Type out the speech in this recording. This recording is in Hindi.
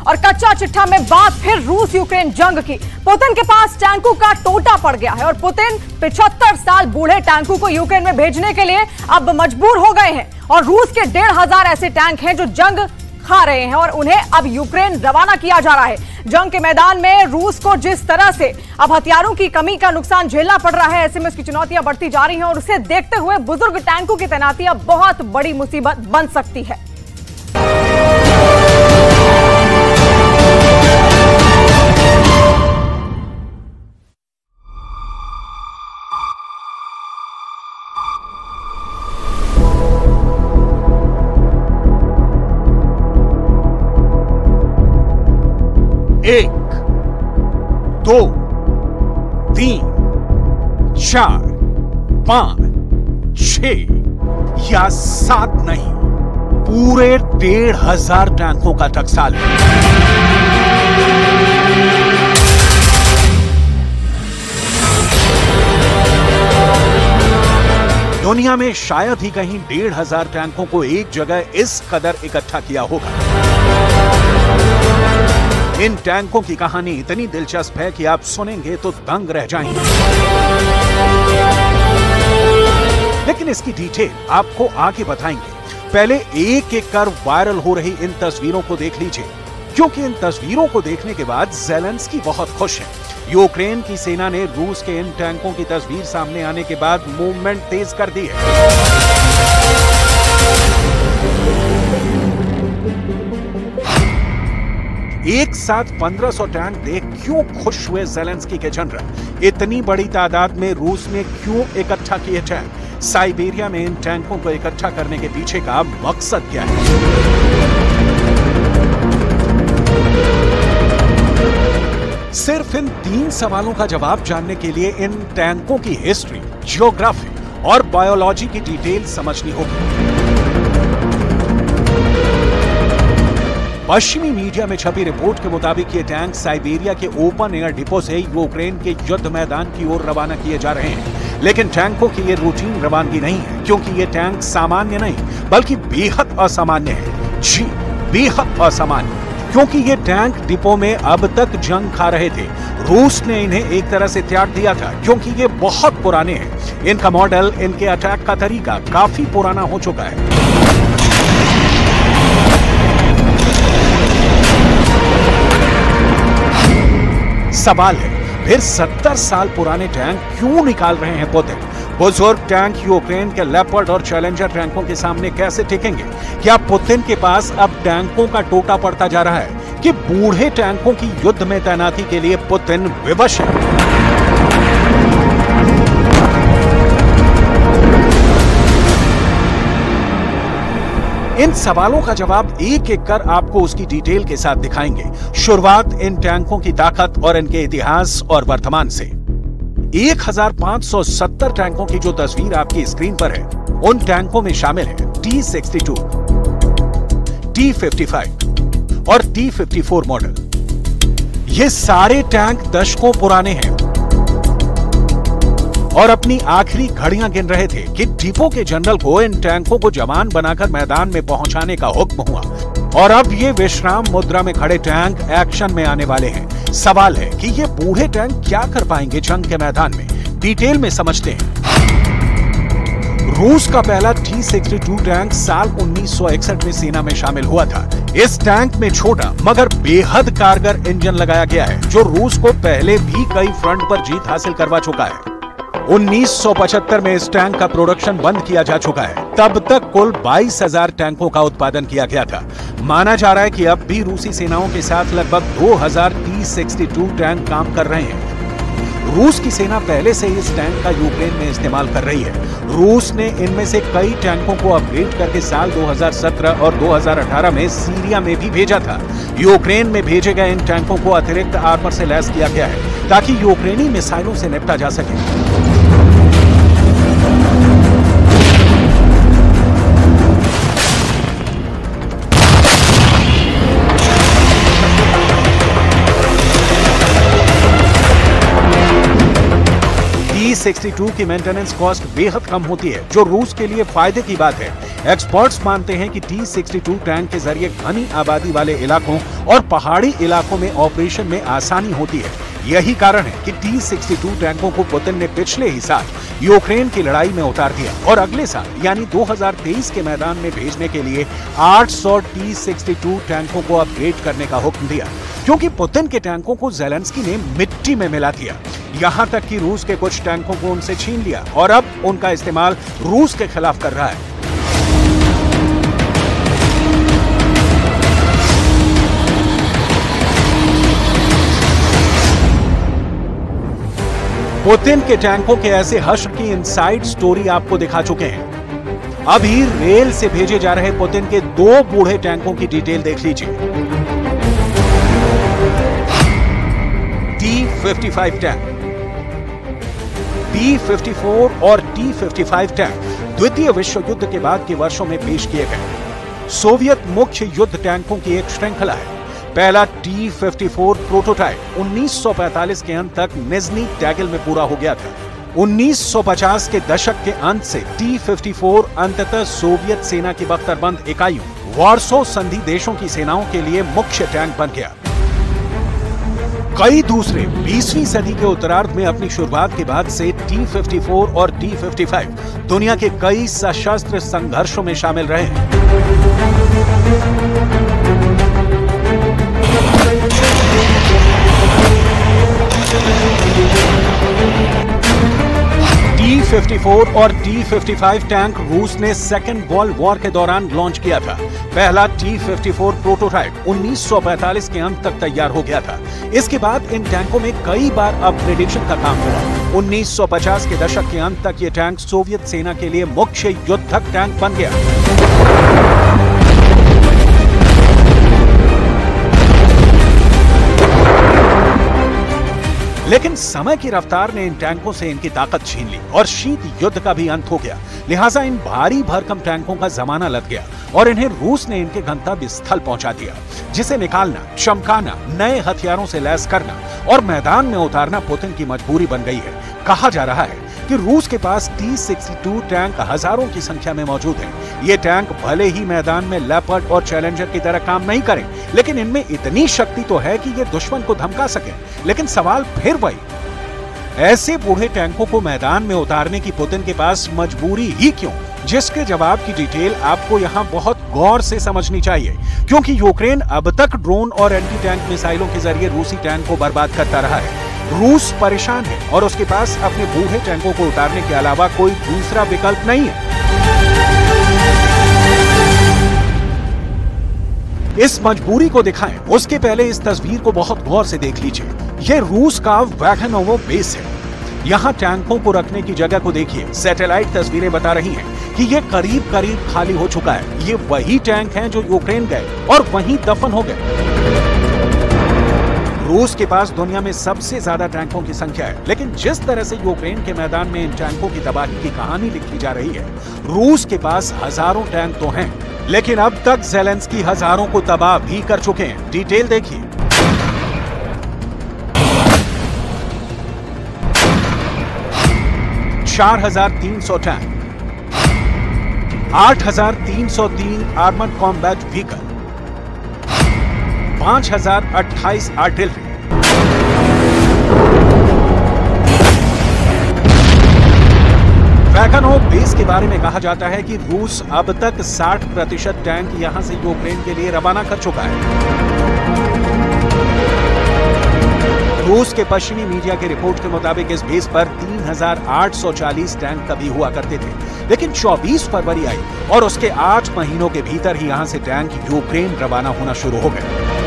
और कच्चा चिट्ठा में बात फिर रूस यूक्रेन जंग की। पुतिन के पास टैंकों का टोटा पड़ गया है और पुतिन 75 साल बूढ़े टैंकों को यूक्रेन में भेजने के लिए अब मजबूर हो गए हैं और रूस के 1500 ऐसे टैंक हैं जो जंग खा रहे हैं और उन्हें अब यूक्रेन रवाना किया जा रहा है। जंग के मैदान में रूस को जिस तरह से अब हथियारों की कमी का नुकसान झेलना पड़ रहा है, ऐसे में उसकी चुनौतियां बढ़ती जा रही हैं और उसे देखते हुए बुजुर्ग टैंकों की तैनाती अब बहुत बड़ी मुसीबत बन सकती है। एक, दो, तीन, चार, पांच, 6 या 7 नहीं, पूरे 1500 टैंकों का टकसाल है। दुनिया में शायद ही कहीं 1500 टैंकों को एक जगह इस कदर इकट्ठा किया होगा। इन टैंकों की कहानी इतनी दिलचस्प है कि आप सुनेंगे तो दंग रह जाएंगे। लेकिन इसकी डिटेल आपको आगे बताएंगे। पहले एक एक कर वायरल हो रही इन तस्वीरों को देख लीजिए, क्योंकि इन तस्वीरों को देखने के बाद ज़ेलेंस्की बहुत खुश है। यूक्रेन की सेना ने रूस के इन टैंकों की तस्वीर सामने आने के बाद मूवमेंट तेज कर दी है। एक साथ 1500 टैंक देख क्यों खुश हुए ज़ेलेंस्की के जनरल? इतनी बड़ी तादाद में रूस में क्यों इकट्ठा किए टैंक? साइबेरिया में इन टैंकों को इकट्ठा करने के पीछे का मकसद क्या है? सिर्फ इन 3 सवालों का जवाब जानने के लिए इन टैंकों की हिस्ट्री, जियोग्राफी और बायोलॉजी की डिटेल समझनी होगी। पश्चिमी मीडिया में छपी रिपोर्ट के मुताबिक ये टैंक साइबेरिया के ओपन एयर डिपो से यूक्रेन के युद्ध मैदान की ओर रवाना किए जा रहे हैं। लेकिन टैंकों की ये रूटीन रवानगी नहीं है, क्योंकि ये टैंक सामान्य नहीं बल्कि बेहद असामान्य है। जी, बेहद असामान्य, क्योंकि ये टैंक डिपो में अब तक जंग खा रहे थे। रूस ने इन्हें एक तरह से त्याग दिया था, क्योंकि ये बहुत पुराने हैं। इनका मॉडल, इनके अटैक का तरीका काफी पुराना हो चुका है। सवाल है, फिर 70 साल पुराने टैंक क्यों निकाल रहे हैं पुतिन? बुजुर्ग टैंक यूक्रेन के लेपर्ड और चैलेंजर टैंकों के सामने कैसे टिकेंगे? क्या पुतिन के पास अब टैंकों का टोटा पड़ता जा रहा है कि बूढ़े टैंकों की युद्ध में तैनाती के लिए पुतिन विवश है? इन सवालों का जवाब एक एक कर आपको उसकी डिटेल के साथ दिखाएंगे। शुरुआत इन टैंकों की ताकत और इनके इतिहास और वर्तमान से। 1570 टैंकों की जो तस्वीर आपकी स्क्रीन पर है, उन टैंकों में शामिल है T-62, T-55 और T-54 मॉडल। ये सारे टैंक दशकों पुराने हैं और अपनी आखिरी घड़ियां गिन रहे थे कि डिपो के जनरल को इन टैंकों को जवान बनाकर मैदान में पहुंचाने का हुक्म हुआ और अब ये विश्राम मुद्रा में खड़े टैंक एक्शन में आने वाले हैं। सवाल है कि ये बूढ़े टैंक क्या कर पाएंगे जंग के मैदान में? डिटेल में समझते हैं। रूस का पहला T-62 टैंक साल 1961 में सेना में शामिल हुआ था। इस टैंक में छोटा मगर बेहद कारगर इंजन लगाया गया है, जो रूस को पहले भी कई फ्रंट पर जीत हासिल करवा चुका है। 1975 में इस टैंक का प्रोडक्शन बंद किया जा चुका है। तब तक कुल 22,000 टैंकों का उत्पादन किया गया था। माना जा रहा है कि अब भी रूसी सेनाओं के साथ लगभग 2000 T-62 टैंक काम कर रहे हैं। रूस की सेना पहले से इस टैंक का यूक्रेन में इस्तेमाल कर रही है। रूस ने इनमें से कई टैंकों को अपग्रेड करके साल 2017 और 2018 में सीरिया में भी भेजा था। यूक्रेन में भेजे गए इन टैंकों को अतिरिक्त आर्मर से लैस किया गया है ताकि यूक्रेनी मिसाइलों से निपटा जा सके। T-62 की मेंटेनेंस कॉस्ट बेहद कम होती है, जो रूस के लिए फायदे की बात है। एक्सपर्ट्स मानते हैं कि T-62 टैंक के जरिए घनी आबादी वाले इलाकों और पहाड़ी इलाकों में ऑपरेशन में आसानी होती है। यही कारण है कि T-62 टैंकों को पुतिन ने पिछले ही साल यूक्रेन की लड़ाई में उतार दिया और अगले साल यानी 2023 के मैदान में भेजने के लिए 800 T-62 टैंकों को अपग्रेड करने का हुक्म दिया, क्योंकि पुतिन के टैंकों को ज़ेलेंस्की ने मिट्टी में मिला दिया। यहां तक कि रूस के कुछ टैंकों को उनसे छीन लिया और अब उनका इस्तेमाल रूस के खिलाफ कर रहा है। पुतिन के टैंकों के ऐसे हश्र की इनसाइड स्टोरी आपको दिखा चुके हैं। अभी रेल से भेजे जा रहे पुतिन के 2 बूढ़े टैंकों की डिटेल देख लीजिए। T-55 टैंक, P-54 और T-55 टैंक द्वितीय विश्व युद्ध के बाद के वर्षों में पेश किए गए सोवियत मुख्य युद्ध टैंकों की एक श्रृंखला है। पहला T-54 प्रोटोटाइप 1945 के अंत तक निज़्नी टैगल में पूरा हो गया था। 1950 के दशक के अंत से T-54 अंततः सोवियत सेना की बख्तरबंद इकाइयों वार्सो संधि देशों की सेनाओं के लिए मुख्य टैंक बन गया। कई दूसरे 20वीं सदी के उत्तरार्ध में अपनी शुरुआत के बाद से T-54 और T-55 दुनिया के कई सशस्त्र संघर्षों में शामिल रहे हैं। T-54 और T-55 टैंक रूस ने सेकेंड वर्ल्ड वॉर के दौरान लॉन्च किया था। पहला T-54 प्रोटोटाइप 1945 के अंत तक तैयार हो गया था। इसके बाद इन टैंकों में कई बार अपग्रेडेशन का काम हुआ। 1950 के दशक के अंत तक ये टैंक सोवियत सेना के लिए मुख्य युद्धक टैंक बन गया। लेकिन समय की रफ्तार ने इन टैंकों से इनकी ताकत छीन ली और शीत युद्ध का भी अंत हो गया। लिहाजा इन भारी भरकम टैंकों का जमाना लग गया और इन्हें रूस ने इनके गंतव्य स्थल पहुंचा दिया, जिसे निकालना, चमकाना, नए हथियारों से लैस करना और मैदान में उतारना पुतिन की मजबूरी बन गई है। कहा जा रहा है कि रूस के पास T-62 टैंक हजारों की संख्या में मौजूद हैं। ये टैंक भले ही मैदान में लेपर्ड और चैलेंजर की तरह काम नहीं करें, लेकिन इनमें इतनी शक्ति तो है कि ये दुश्मन को धमका सकें। लेकिन सवाल फिर वही, ऐसे बूढ़े टैंकों को मैदान में उतारने की पुतिन के पास मजबूरी ही क्यों? जिसके जवाब की डिटेल आपको यहाँ बहुत गौर से समझनी चाहिए, क्योंकि यूक्रेन अब तक ड्रोन और एंटी टैंक मिसाइलों के जरिए रूसी टैंक को बर्बाद करता रहा है। रूस परेशान है और उसके पास अपने बूढ़े टैंकों को उतारने के अलावा कोई दूसरा विकल्प नहीं है। इस मजबूरी को दिखाएं, उसके पहले इस तस्वीर को बहुत गौर से देख लीजिए। ये रूस का वैगनोवो बेस है। यहाँ टैंकों को रखने की जगह को देखिए। सैटेलाइट तस्वीरें बता रही हैं कि ये करीब करीब खाली हो चुका है। ये वही टैंक हैं जो यूक्रेन गए और वहीं दफन हो गए। रूस के पास दुनिया में सबसे ज्यादा टैंकों की संख्या है, लेकिन जिस तरह से यूक्रेन के मैदान में इन टैंकों की तबाही की कहानी लिखी जा रही है, रूस के पास हजारों टैंक तो हैं, लेकिन अब तक ज़ेलेंस्की हजारों को तबाह भी कर चुके हैं। डिटेल देखिए। $4,300 tank, 8,303 armoured combat vehicle, 5,028 artillery, वैगनोव बेस के बारे में कहा जाता है कि रूस अब तक 60% टैंक यहां से यूक्रेन के लिए रवाना कर चुका है। रूस के पश्चिमी मीडिया की रिपोर्ट के मुताबिक इस बेस पर 3,840 टैंक कभी हुआ करते थे, लेकिन 24 फरवरी आई और उसके 8 महीनों के भीतर ही यहां से टैंक यूक्रेन रवाना होना शुरू हो गए।